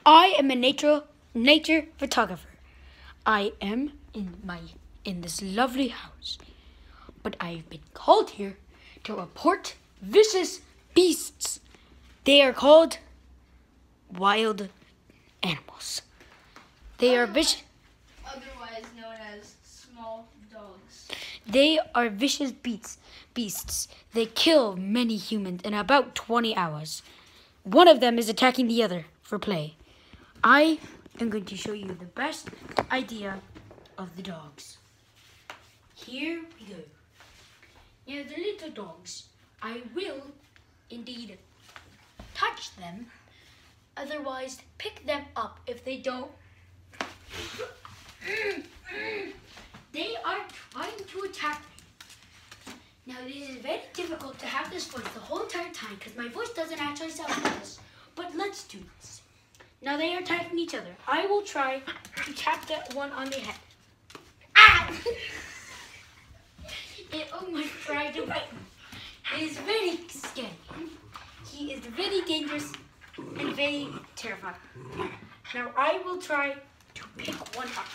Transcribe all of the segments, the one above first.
I am a nature photographer. I am in this lovely house, but I've been called here to report vicious beasts. They are called wild animals. They are vicious. Otherwise known as small dogs. They are vicious beasts. They kill many humans in about 20 hours. One of them is attacking the other for play. I am going to show you the best idea of the dogs. Here we go. Now the little dogs, I will indeed touch them, otherwise pick them up if they don't. They are trying to attack me. Now this is very difficult to have this voice the whole entire time because my voice doesn't actually sound like this. But let's do this. Now they are attacking each other. I will try to tap that one on the head. Ah! It almost tried to bite me. It is very scary. He is very dangerous and very terrifying. Now I will try to pick one up.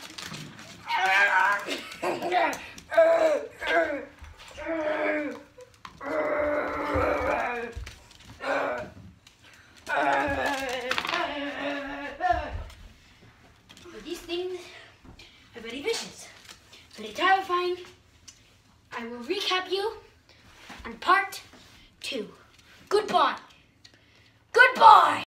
But these things are very vicious, very terrifying. I will recap you on part 2. Goodbye. Goodbye.